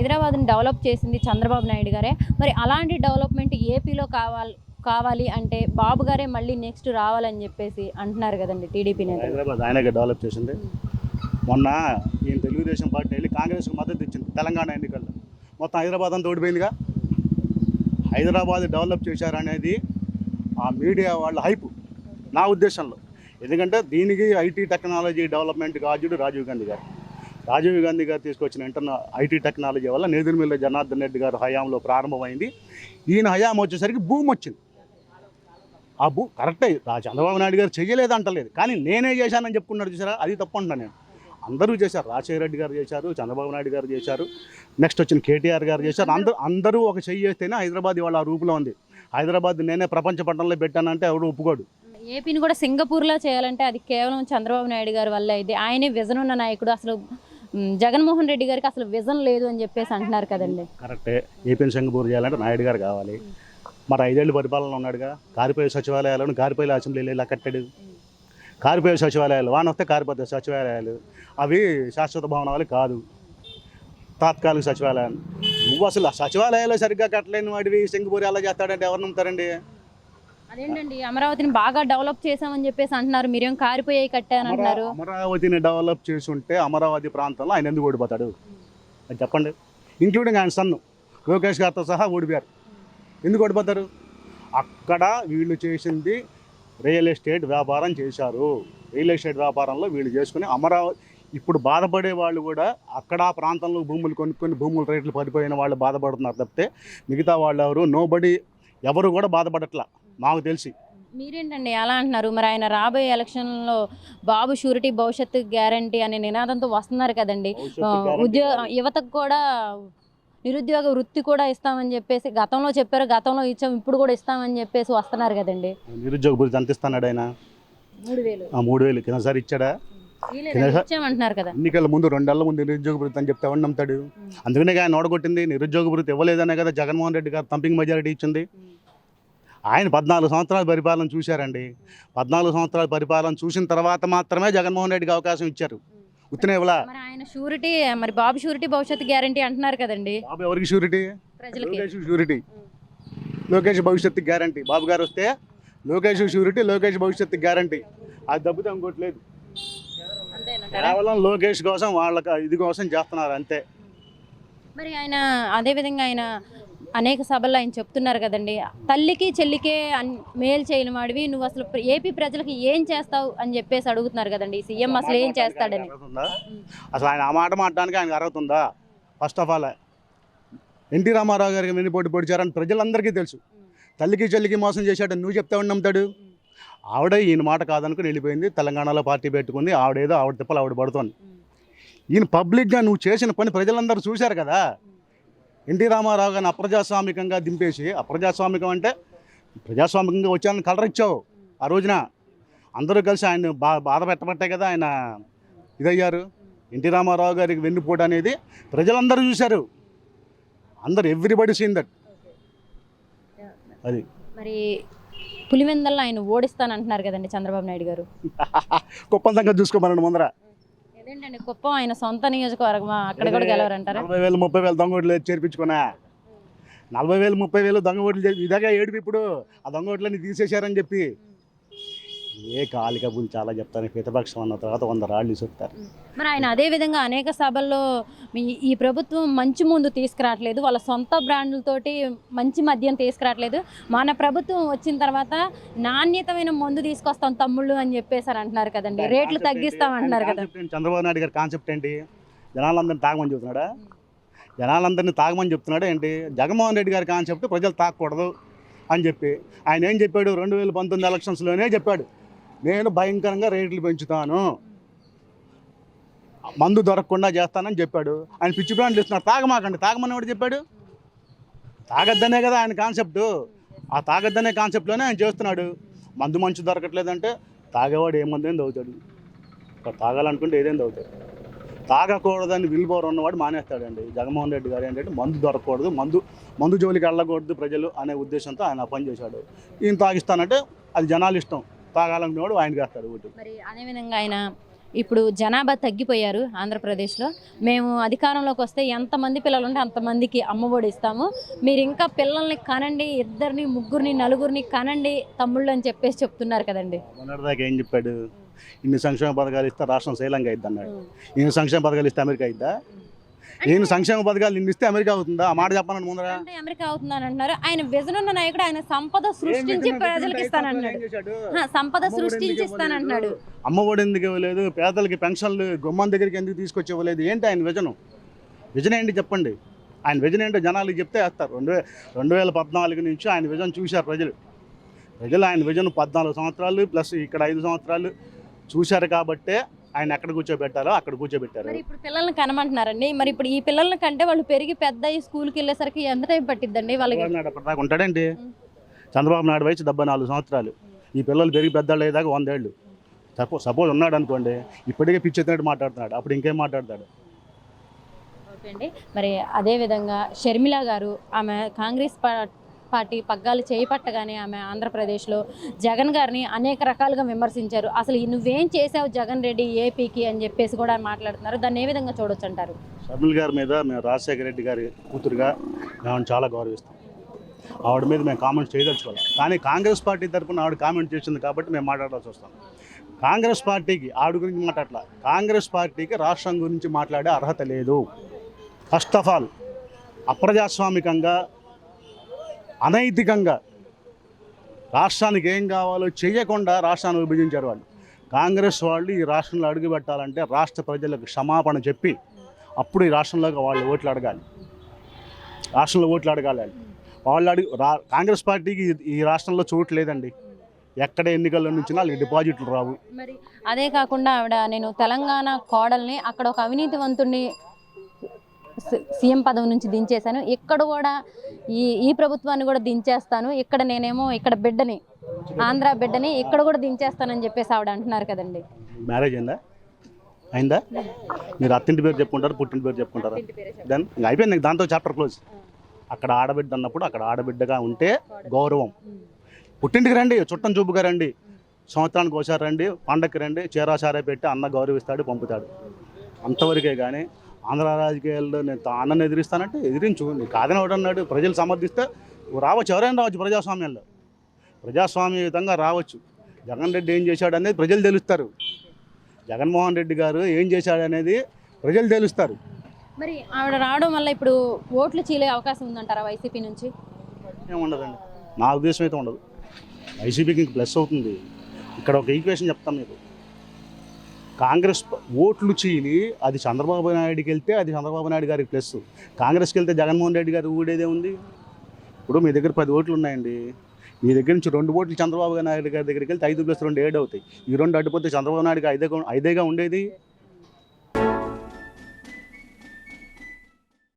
హైదరాబాద్ని డెవలప్ చేసింది చంద్రబాబు నాయుడు గారే. మరి అలాంటి డెవలప్మెంట్ ఏపీలో కావాలి అంటే బాబు గారే మళ్ళీ నెక్స్ట్ రావాలని చెప్పేసి అంటున్నారు కదండి టీడీపీ నేతలు. హైదరాబాద్ ఆయనగా డెవలప్ చేసింది. మొన్న ఈయన తెలుగుదేశం పార్టీ వెళ్ళి కాంగ్రెస్కి మద్దతు ఇచ్చింది తెలంగాణ ఎన్నికల్లో. మొత్తం హైదరాబాద్ అంతా ఓడిపోయిందిగా. హైదరాబాద్ డెవలప్ చేశారనేది ఆ మీడియా వాళ్ళ హైపు నా ఉద్దేశంలో. ఎందుకంటే దీనికి ఐటీ టెక్నాలజీ డెవలప్మెంట్ కాజుడు రాజీవ్ గాంధీ గారు. రాజీవ్ గాంధీ గారు తీసుకొచ్చిన ఐటీ టెక్నాలజీ వల్ల నేదురుమిల్లి జనార్దన్ రెడ్డి గారు హయాంలో ప్రారంభమైంది. ఈయన హయాం వచ్చేసరికి భూమి వచ్చింది. ఆ కరెక్టే, చంద్రబాబు నాయుడు గారు చేయలేదంటలేదు, కానీ నేనే చేశానని చెప్పుకున్నాడు చూసారా, అది తప్పు అంటున్నాను నేను. అందరూ చేశారు. రాజశేఖర రెడ్డి గారు చేశారు, చంద్రబాబు నాయుడు గారు చేశారు, నెక్స్ట్ వచ్చిన కేటీఆర్ గారు చేశారు. అందరూ ఒక చెయ్యి చేస్తేనే హైదరాబాద్ ఇవాళ ఆ రూపులో ఉంది. హైదరాబాద్ నేనే ప్రపంచ పట్టణంలో పెట్టానంటే ఎవరు ఒప్పుకోడు. ఏపీని కూడా సింగపూర్లో చేయాలంటే అది కేవలం చంద్రబాబు నాయుడు గారి వల్ల ఇది. ఆయనే విజన్ ఉన్న నాయకుడు. అసలు జగన్మోహన్ రెడ్డి గారికి అసలు విజన్ లేదు అని చెప్పేసి అంటున్నారు కదండి. కరెక్టే, ఏపీని సింగపూర్ చేయాలంటే నాయుడు గారు కావాలి. మరి 5 ఏళ్ళు పరిపాలన ఉన్నాడుగా. కారిపోయే సచివాలయాలను కారిపోయే అసెంబ్లీలు ఇలా కట్టాడు. కారిపోయే సచివాలయాలు వాన వస్తే కారిపోతాయి సచివాలయాలు. అవి శాశ్వత భవనాలు కాదు, తాత్కాలిక సచివాలయాలు. నువ్వు అసలు సచివాలయాలు సరిగ్గా కట్టలేని వాడివి సింగపూర్ ఎలా చేస్తాడంటే ఎవరు నమ్ముతారండి? అదేంటండి, అమరావతిని బాగా డెవలప్ చేసామని చెప్పేసి అంటున్నారు, మీరేం కారిపోయాయి కట్టాను అంటున్నారు. అమరావతిని డెవలప్ చేసి ఉంటే అమరావతి ప్రాంతంలో ఆయన ఎందుకు ఓడిపోతాడు అది చెప్పండి. ఇంక్లూడింగ్ ఆయన సన్ను లోకేష్ గారితో సహా ఓడిపోయారు. ఎందుకు ఓడిపోతారు? అక్కడ వీళ్ళు చేసింది రియల్ ఎస్టేట్ వ్యాపారం చేశారు. రియల్ ఎస్టేట్ వ్యాపారంలో వీళ్ళు చేసుకుని అమరావతి ఇప్పుడు బాధపడే వాళ్ళు కూడా అక్కడ ఆ ప్రాంతంలో భూములు కొనుక్కొని భూముల రేట్లు పడిపోయిన వాళ్ళు బాధపడుతున్నారు తప్పితే మిగతా వాళ్ళు ఎవరు కూడా బాధపడట్లా మాకు తెలిసి. మీరేంటండి అలా అంటున్నారు? మరి ఆయన రాబోయే ఎలక్షన్లో బాబు షూరిటీ భవిష్యత్తు గ్యారంటీ అనే నినాదంతో వస్తున్నారు కదండి. యువతకు కూడా నిరుద్యోగ వృత్తి కూడా ఇస్తామని చెప్పేసి గతంలో చెప్పారు, గతంలో ఇచ్చాం, ఇప్పుడు కూడా ఇస్తామని చెప్పేసి వస్తున్నారు కదండి. నిరుద్యోగ వృత్తి ఎంత ఇస్తున్నాడు ఆయన? 3,000 కిందసారి ఇచ్చాడా? ఇచ్చామంటున్నారు కదా. ఎన్నికల ముందు 2 నెలల ముందు నిరుద్యోగ వృత్తి అని చెప్తే ఎవరు నమ్ముతాడు? అందుకనే ఆయన ఓడగొట్టింది. నిరుద్యోగ వృత్తి ఇవ్వలేదనే కదా జగన్మోహన్ రెడ్డి గారు తంపింగ్ మెజారిటీ ఇచ్చింది. ఆయన 14 సంవత్సరాల పరిపాలన చూశారండి. 14 సంవత్సరాల పరిపాలన చూసిన తర్వాత మాత్రమే జగన్మోహన్ రెడ్డికి అవకాశం ఇచ్చారు. ఉత్తనే ఇవ్వలా. మరి ఆయన షూరిటీ, మరి బాబు షూరిటీ భవిష్యత్తు గ్యారంటీ అంటున్నారు కదండి. బాబు ఎవరికి షూరిటీ? లోకేష్ షూరిటీ, లోకేష్ భవిష్యత్తు గ్యారంటీ. బాబు గారు వస్తే లోకేష్ షూరిటీ, లోకేష్ భవిష్యత్తు గ్యారంటీ. అది తప్పితే ఇంకోట్లేదు. కేవలం లోకేష్ కోసం వాళ్ళకి ఇది కోసం చేస్తున్నారు అంతే. మరి ఆయన అదేవిధంగా ఆయన అనేక సభల్లో ఆయన చెప్తున్నారు కదండి, తల్లికి చెల్లికే మేలు చేయని వాడివి నువ్వు, అసలు ఏపీ ప్రజలకు ఏం చేస్తావు అని చెప్పేసి అడుగుతున్నారు కదండి. సీఎం అసలు ఏం చేస్తాడని. అసలు ఆయన ఆ మాట మాట్లాడడానికి ఆయనకు అర్హత ఉందా? First of all NT Rama Rao గారికి వెన్నుపోటు పొడిచారని ప్రజలందరికీ తెలుసు. తల్లికి చెల్లికి మోసం చేశాడని నువ్వు చెప్తావని నమ్ముతాడు? ఆవిడ ఈయన మాట కాదనుకుని వెళ్ళిపోయింది, తెలంగాణలో పార్టీ పెట్టుకుంది. ఆవిడేదో ఆవిడ తిప్పలు ఆవిడ పడుతోంది. ఈయన పబ్లిక్గా నువ్వు చేసిన పని ప్రజలందరూ చూశారు కదా. ఎన్టీ రామారావు గారిని అప్రజాస్వామికంగా దింపేసి, అప్రజాస్వామికం అంటే ప్రజాస్వామికంగా వచ్చానని కలర్ ఇచ్చావు. ఆ రోజున అందరూ కలిసి ఆయన బాధ పెట్టబట్టే కదా ఆయన ఇదయ్యారు. ఎన్టీ రామారావు గారికి వెన్నుపోటు అనేది ప్రజలందరూ చూశారు. అందరు ఎవ్రీబడి సీన్ దట్. అది మరి పులివెందల్లో ఆయన ఓడిస్తానంటున్నారు కదండి చంద్రబాబు నాయుడు గారు. కుప్పం సంగతి చూసుకోమనండి ముందర. ఏంటండి కుప్పం ఆయన సొంత నియోజకవర్గం, అక్కడ కూడా గెలవరంటారా? 40,000 30,000 దొంగ ఓట్లు చేర్పించుకున్నా. 40,000 30,000 దొంగ ఓట్లు ఇదాగా ఏడుపు. ఇప్పుడు ఆ దొంగ ఓట్లన్నీ తీసేశారని చెప్పి ఏ కాలి కబులు చాలా చెప్తాను. ప్రతిపక్షం అన్న తర్వాత 100 రాళ్ళు చెప్తారు. మరి ఆయన అదే విధంగా అనేక సభల్లో ఈ ప్రభుత్వం మంచి ముందు తీసుకురావట్లేదు, వాళ్ళ సొంత బ్రాండ్లతోటి మంచి మద్యం తీసుకురావట్లేదు, మన ప్రభుత్వం వచ్చిన తర్వాత నాణ్యతమైన మందు తీసుకొస్తాం తమ్ముళ్ళు అని చెప్పేసారు అంటున్నారు కదండి. రేట్లు తగ్గిస్తాం అంటున్నారు కదా. చంద్రబాబు నాయుడు గారి కాన్సెప్ట్ ఏంటి? జనాలందరినీ తాగమని చెబుతున్నాడా? జనాలందరినీ తాగమని చెప్తున్నాడా ఏంటి? జగన్మోహన్ రెడ్డి గారి కాన్సెప్ట్ ప్రజలు తాగకూడదు అని చెప్పి ఆయన ఏం చెప్పాడు? 2019 ఎలక్షన్స్లోనే చెప్పాడు, నేను భయంకరంగా రేట్లు పెంచుతాను, మందు దొరకకుండా చేస్తానని చెప్పాడు. ఆయన పిచ్చి బ్రాండ్లు ఇస్తున్నారు. తాగమాకండి, తాగమని ఎవడు చెప్పాడు? తాగద్దనే కదా ఆయన కాన్సెప్టు. ఆ తాగద్దనే కాన్సెప్ట్లోనే ఆయన చేస్తున్నాడు. మందు మంచి దొరకట్లేదంటే తాగేవాడు ఏ మందు ఏం తాగుతాడు? తాగాలనుకుంటే ఏదేం తాగుతాడు. తాగకూడదని విల్ పవర్ ఉన్నవాడు మానేస్తాడండి. జగన్మోహన్ రెడ్డి గారు ఏంటంటే మందు దొరకకూడదు, మందు జోలికి వెళ్ళకూడదు ప్రజలు అనే ఉద్దేశంతో ఆయన పనిచేశాడు. ఈయన తాగిస్తానంటే అది జనాలు ఇష్టం, తాగాలనుకునేవాడు ఆయనకి వేస్తాడు ఓటు. మరి అదేవిధంగా ఆయన ఇప్పుడు జనాభా తగ్గిపోయారు ఆంధ్రప్రదేశ్లో. మేము అధికారంలోకి వస్తే ఎంతమంది పిల్లలు ఉంటే అంతమందికి అమ్మఒడి ఇస్తాము, మీరు ఇంకా పిల్లల్ని కనండి, 2, 3, 4 కనండి తమ్ముళ్ళు అని చెప్పేసి చెప్తున్నారు కదండి. మొన్నటిదాకా ఏం చెప్పాడు? ఇన్ని సంక్షేమ పథకాలు ఇస్తే రాష్ట్రం శ్రీలంక అయిద్ది అన్నాడు. ఇన్ని సంక్షేమ పథకాలు ఇస్తే అమెరికా అయిద్దా? ఈయన సంక్షేమ పథకాలు ఇన్ని ఇస్తే అమెరికా అవుతుందా? ఆ మాట చెప్పాలని ముందర అంటే అమెరికా అవుతుందని అంటున్నారు. ఆయన విజన్ ఉన్న నాయకుడు, ఆయన సంపద సృష్టించి ప్రజలకు ఇస్తానంటున్నాడు. సంపద సృష్టించి ఇస్తానంటున్నాడు. అమ్మఒడి ఎందుకు ఇవ్వలేదు? పేదలకి పెన్షన్లు గుమ్మం దగ్గరికి ఎందుకు తీసుకొచ్చి ఇవ్వలేదు? ఏంటి ఆయన విజన్ ఏంటి చెప్పండి. ఆయన విజన్ ఏంటో జనాలకు చెప్తే వేస్తారు. 2014 నుంచి ఆయన విజన్ చూశారు ప్రజలు. ఆయన విజన్ 14 సంవత్సరాలు ప్లస్ ఇక్కడ 5 సంవత్సరాలు చూశారు కాబట్టే ఆయన ఎక్కడ కూర్చోబెట్టారో అక్కడ కూర్చోబెట్టారు. మరి ఇప్పుడు పిల్లల్ని కనమంటున్నారండి. మరి ఇప్పుడు ఈ పిల్లల్ని కంటే వాళ్ళు పెరిగి పెద్ద అయ్యి స్కూల్కి వెళ్ళేసరికి ఎంత టైం పట్టిద్దండి వాళ్ళకి? అప్పటిదాకా ఉంటాడండి. చంద్రబాబు నాయుడు వయసు 74 సంవత్సరాలు. ఈ పిల్లలు పెరిగి పెద్దలు అయ్యేదాకా 100 ఏళ్ళు. సపోజ్ ఉన్నాడు అనుకోండి, ఇప్పటికే పిచ్చెత్తినట్టు మాట్లాడుతున్నాడు, అప్పుడు ఇంకేం మాట్లాడతాడు? ఓకే అండి. మరి అదేవిధంగా షర్మిల గారు, ఆమె కాంగ్రెస్ పార్టీ పగ్గాలు చేపట్టగానే ఆమె ఆంధ్రప్రదేశ్లో జగన్ గారిని అనేక రకాలుగా విమర్శించారు. అసలు నువ్వేం చేసావు జగన్ రెడ్డి ఏపీకి అని చెప్పేసి కూడా మాట్లాడుతున్నారు. దాన్ని ఏ విధంగా చూడొచ్చు అంటారు? షర్మిల గారి మీద మేము రాజశేఖర రెడ్డి గారి కూతురుగా మేము చాలా గౌరవిస్తాం. ఆవిడ మీద మేము కామెంట్స్ చేయదలుచుకోవాలి. కానీ కాంగ్రెస్ పార్టీ తరఫున ఆవిడ కామెంట్ చేసింది కాబట్టి మేము మాట్లాడాల్సి వస్తాం. కాంగ్రెస్ పార్టీకి ఆవిడ గురించి మాట్లాడలా. కాంగ్రెస్ పార్టీకి రాష్ట్రం గురించి మాట్లాడే అర్హత లేదు. ఫస్ట్ ఆఫ్ ఆల్ అప్రజాస్వామికంగా, అనైతికంగా రాష్ట్రానికి ఏం కావాలో చేయకుండా రాష్ట్రాన్ని విభజించారు వాళ్ళు. కాంగ్రెస్ వాళ్ళు ఈ రాష్ట్రంలో అడుగు పెట్టాలంటే రాష్ట్ర ప్రజలకు క్షమాపణ చెప్పి అప్పుడు ఈ రాష్ట్రంలోకి వాళ్ళు ఓట్లు అడగాలి. వాళ్ళు కాంగ్రెస్ పార్టీకి ఈ రాష్ట్రంలో చోటు లేదండి. ఎక్కడ ఎన్నికల్లో నుంచి వాళ్ళకి డిపాజిట్లు రావు. మరి అదే కాకుండా ఆవిడ, నేను తెలంగాణ కోడల్ని, అక్కడ ఒక అవినీతివంతుడిని సీఎం పదవి నుంచి దించేశాను, ఇక్కడ కూడా ఈ ప్రభుత్వాన్ని కూడా దించేస్తాను, ఇక్కడ నేనేమో ఇక్కడ బిడ్డని, ఆంధ్ర బిడ్డని ఇక్కడ కూడా దించేస్తానని చెప్పేసి ఆవిడ అంటున్నారు కదండి. మ్యారేజ్ అయిందా? మీరు అత్తింటి పేరు చెప్పుకుంటారు, పుట్టింటి పేరు చెప్పుకుంటారా? దాని అయిపోయింది, దాంతో చాప్టర్ క్లోజ్. అక్కడ ఆడబిడ్డ అన్నప్పుడు అక్కడ ఆడబిడ్డగా ఉంటే గౌరవం. పుట్టింటికి రండి, చుట్టం చూపుగా రండి, సంవత్సరానికి ఒకసారి రండి, పండగకి రండి, చీరాచారా పెట్టి అన్న గౌరవిస్తాడు, పంపుతాడు. అంతవరకే కానీ ఆంధ్ర రాజకీయాల్లో నేను అన్నను ఎదిరిస్తానంటే ఎదిరించు, నీకు కాదని ఒకటన్నాడు. ప్రజలు సమర్థిస్తే రావచ్చు, ఎవరైనా రావచ్చు. ప్రజాస్వామ్యంలో ప్రజాస్వామ్యయుతంగా రావచ్చు. జగన్ రెడ్డి ఏం చేశాడు అనేది ప్రజలు తెలుస్తారు. జగన్మోహన్ రెడ్డి గారు ఏం చేశాడు అనేది ప్రజలు తెలుస్తారు. మరి ఆవిడ రావడం వల్ల ఇప్పుడు ఓట్లు చీలే అవకాశం ఉందంటారా వైసీపీ నుంచి? ఏముండదండి, నా ఉద్దేశం అయితే ఉండదు. వైసీపీకి ఇంక ప్లస్ అవుతుంది. ఇక్కడ ఒక ఈక్వేషన్ చెప్తాను మీకు. కాంగ్రెస్ ఓట్లు చీలి అది చంద్రబాబు నాయుడుకి వెళ్తే అది చంద్రబాబు నాయుడు గారికి ప్లస్. కాంగ్రెస్కి వెళ్తే జగన్మోహన్ రెడ్డి గారు ఊడేదే ఉంది. ఇప్పుడు మీ దగ్గర 10 ఓట్లు ఉన్నాయండి, మీ దగ్గర నుంచి 2 ఓట్లు చంద్రబాబు నాయుడు గారి దగ్గరికి వెళ్తే 5 + 2 7 అవుతాయి. ఈ 2 అడ్డుపోతే చంద్రబాబు నాయుడుకి 5గా ఉండేది.